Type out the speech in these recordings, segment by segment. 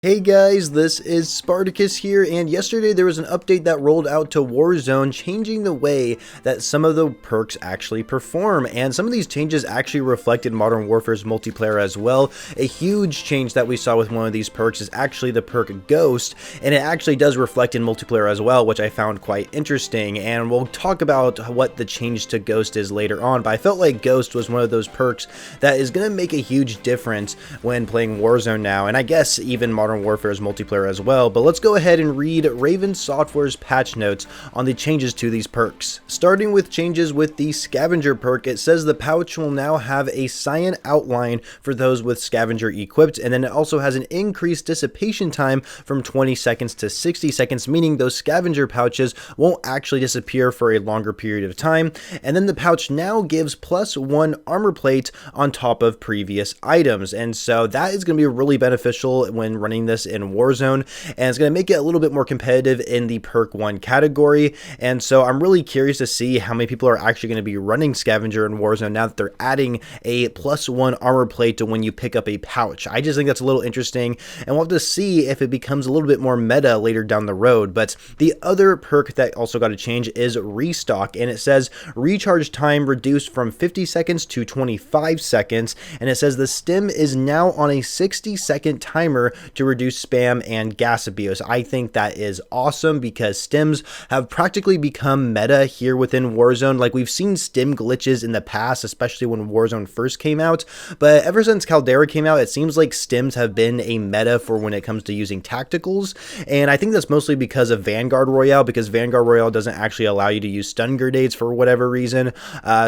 Hey guys, this is Spartacus here, and yesterday there was an update that rolled out to Warzone changing the way that some of the perks actually perform, and some of these changes actually reflected Modern Warfare's multiplayer as well. A huge change that we saw with one of these perks is actually the perk Ghost, and it actually does reflect in multiplayer as well, which I found quite interesting, and we'll talk about what the change to Ghost is later on, but I felt like Ghost was one of those perks that is going to make a huge difference when playing Warzone now, and I guess even Modern Warfare's multiplayer as well. But let's go ahead and read Raven Software's patch notes on the changes to these perks. Starting with changes with the Scavenger perk, it says the pouch will now have a cyan outline for those with Scavenger equipped, and then it also has an increased dissipation time from 20 seconds to 60 seconds, meaning those Scavenger pouches won't actually disappear for a longer period of time. And then the pouch now gives +1 armor plate on top of previous items, and so that is going to be really beneficial when running this in Warzone, and it's going to make it a little bit more competitive in the perk 1 category. And so I'm really curious to see how many people are actually going to be running Scavenger in Warzone now that they're adding a +1 armor plate to when you pick up a pouch. I just think that's a little interesting, and we'll have to see if it becomes a little bit more meta later down the road. But the other perk that also got a change is Restock, and it says recharge time reduced from 50 seconds to 25 seconds, and it says the stim is now on a 60-second timer to reduce spam and gas abuse. I think that is awesome because stims have practically become meta here within Warzone. Like, we've seen stim glitches in the past, especially when Warzone first came out, but ever since Caldera came out, it seems like stims have been a meta for when it comes to using tacticals, and I think that's mostly because of Vanguard Royale, because Vanguard Royale doesn't actually allow you to use stun grenades for whatever reason.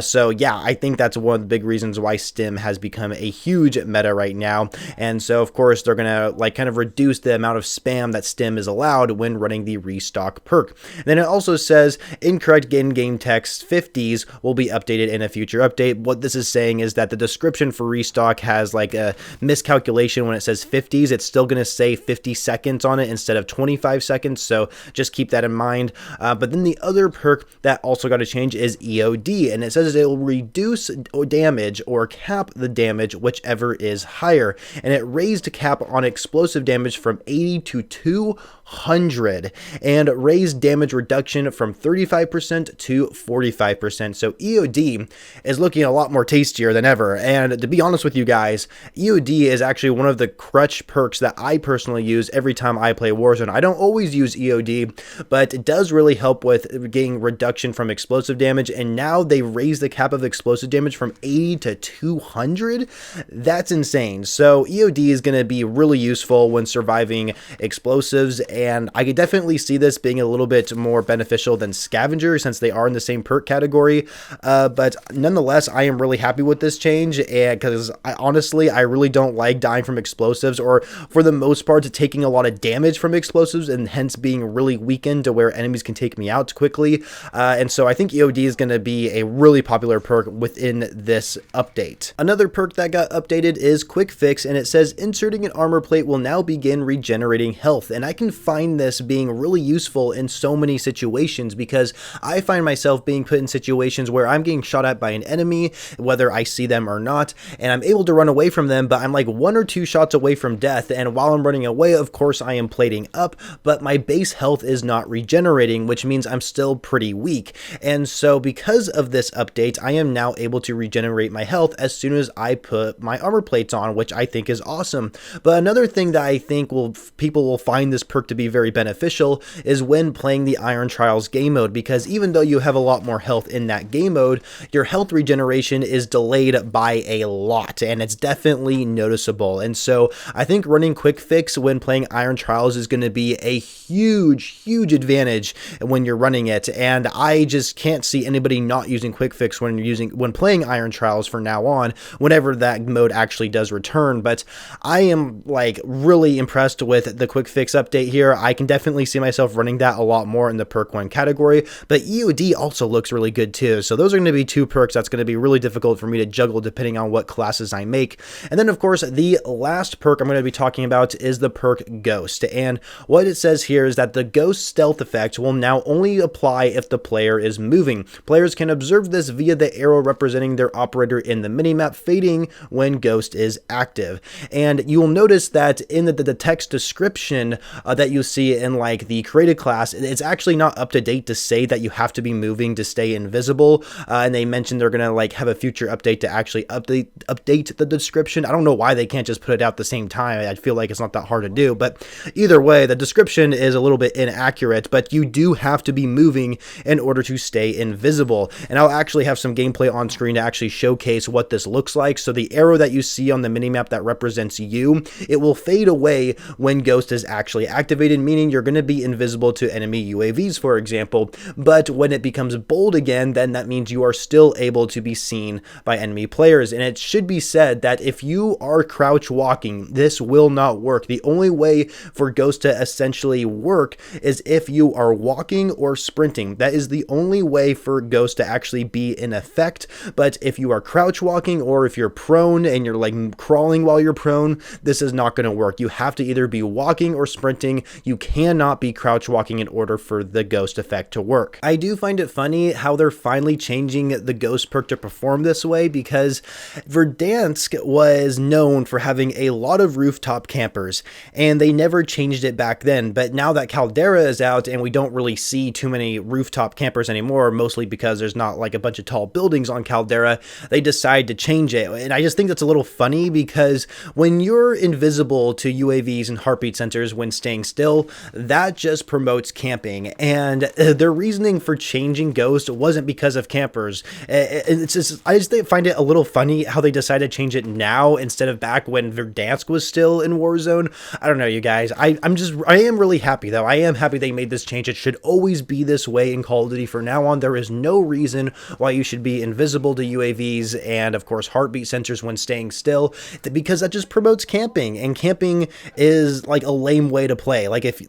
So yeah, I think that's one of the big reasons why stim has become a huge meta right now. And so of course they're gonna kind of reduce the amount of spam that stim is allowed when running the Restock perk. And then it also says incorrect in-game text 50s will be updated in a future update. What this is saying is that the description for Restock has like a miscalculation. When it says 50s, it's still going to say 50 seconds on it instead of 25 seconds, so just keep that in mind. But then the other perk that also got to change is E.O.D, and it says it will reduce damage or cap the damage whichever is higher, and it raised the cap on explosive damage from 80 to 200 and raised damage reduction from 35% to 45%. So E.O.D is looking a lot more tastier than ever, and to be honest with you guys, E.O.D is actually one of the crutch perks that I personally use every time I play Warzone. I don't always use E.O.D, but it does really help with getting reduction from explosive damage, and now they raised the cap of explosive damage from 80 to 200. That's insane. So E.O.D is going to be really useful when surviving explosives, and I could definitely see this being a little bit more beneficial than Scavenger since they are in the same perk category. But nonetheless, I am really happy with this change, and because honestly I really don't like dying from explosives, or for the most part taking a lot of damage from explosives, and hence being really weakened to where enemies can take me out quickly. And so I think E.O.D is going to be a really popular perk within this update. Another perk that got updated is Quick Fix, and it says inserting an armor plate will now begin regenerating health, and I can find this being really useful in so many situations because I find myself being put in situations where I'm getting shot at by an enemy, whether I see them or not, and I'm able to run away from them, but I'm like 1 or 2 shots away from death, and while I'm running away, of course I am plating up, but my base health is not regenerating, which means I'm still pretty weak. And so because of this update, I am now able to regenerate my health as soon as I put my armor plates on, which I think is awesome. But another thing that I think people will find this perk to be very beneficial is when playing the Iron Trials game mode, because even though you have a lot more health in that game mode, your health regeneration is delayed by a lot, and it's definitely noticeable. And so I think running Quick Fix when playing Iron Trials is going to be a huge advantage when you're running it, and I just can't see anybody not using Quick Fix when playing Iron Trials from now on, whenever that mode actually does return. But I am like really impressed with the Quick Fix update here. I can definitely see myself running that a lot more in the perk 1 category, but E.O.D also looks really good too. So those are going to be 2 perks that's going to be really difficult for me to juggle depending on what classes I make. And then of course the last perk I'm going to be talking about is the perk Ghost, and what it says here is that the Ghost stealth effect will now only apply if the player is moving. Players can observe this via the arrow representing their operator in the minimap fading when Ghost is active, and you will notice that in in the text description that you see in like the created class, it's actually not up to date to say that you have to be moving to stay invisible. And they mentioned they're gonna like have a future update to actually update the description. I don't know why they can't just put it out at the same time. I feel like it's not that hard to do, but either way, the description is a little bit inaccurate, but you do have to be moving in order to stay invisible. And I'll actually have some gameplay on screen to actually showcase what this looks like. So the arrow that you see on the minimap that represents you, it will fade away when Ghost is actually activated, meaning you're going to be invisible to enemy UAVs, for example. But when it becomes bold again, then that means you are still able to be seen by enemy players. And it should be said that if you are crouch walking, this will not work. The only way for Ghost to essentially work is if you are walking or sprinting. That is the only way for Ghost to actually be in effect. But if you are crouch walking or if you're prone and you're like crawling while you're prone, this is not going to work. You have to either be walking or sprinting. You cannot be crouch walking in order for the Ghost effect to work. I do find it funny how they're finally changing the Ghost perk to perform this way, because Verdansk was known for having a lot of rooftop campers and they never changed it back then. But now that Caldera is out and we don't really see too many rooftop campers anymore, mostly because there's not like a bunch of tall buildings on Caldera, they decide to change it. And I just think that's a little funny, because when you're invisible to UAVs and heartbeat sensors when staying still, that just promotes camping. And their reasoning for changing Ghost wasn't because of campers. It's just, I just find it a little funny how they decided to change it now instead of back when Verdansk was still in Warzone. I don't know, you guys. I am really happy though. I am happy they made this change. It should always be this way in Call of Duty from now on. There is no reason why you should be invisible to UAVs and of course heartbeat sensors when staying still, because that just promotes camping, and camping is like a lame way to play. Like if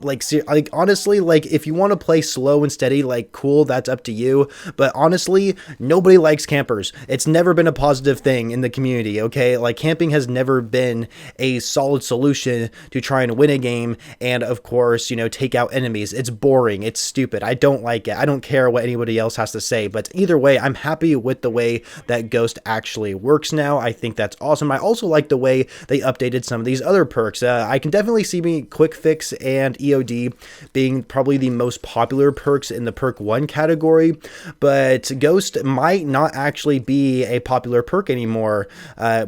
honestly, like if you want to play slow and steady, like cool, that's up to you. But honestly, nobody likes campers. It's never been a positive thing in the community, okay? Like camping has never been a solid solution to try and win a game and of course, you know, take out enemies. It's boring. It's stupid. I don't like it. I don't care what anybody else has to say, but either way, I'm happy with the way that Ghost actually works now. I think that's awesome. I also like the way they updated some of these other perks. I can definitely see me Quick Fix and E.O.D being probably the most popular perks in the perk 1 category, but Ghost might not actually be a popular perk anymore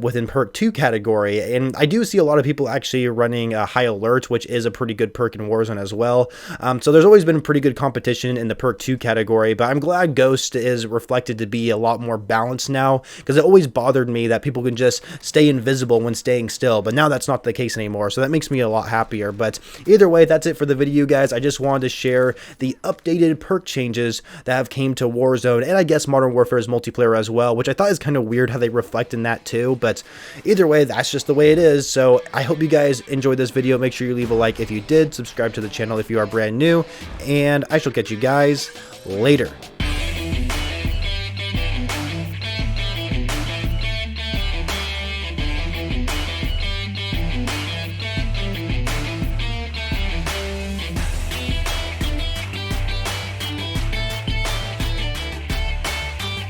within perk 2 category. And I do see a lot of people actually running High Alert, which is a pretty good perk in Warzone as well. So there's always been pretty good competition in the perk 2 category, but I'm glad Ghost is reflected to be a lot more balanced now, because it always bothered me that people can just stay invisible when staying still, but now that's not the case anymore, so that makes me a lot happier. But either way, that's it for the video, guys. I just wanted to share the updated perk changes that have came to Warzone, and I guess Modern Warfare's multiplayer as well, which I thought is kind of weird how they reflect in that too, but either way, that's just the way it is. So I hope you guys enjoyed this video. Make sure you leave a like if you did, subscribe to the channel if you are brand new, and I shall catch you guys later.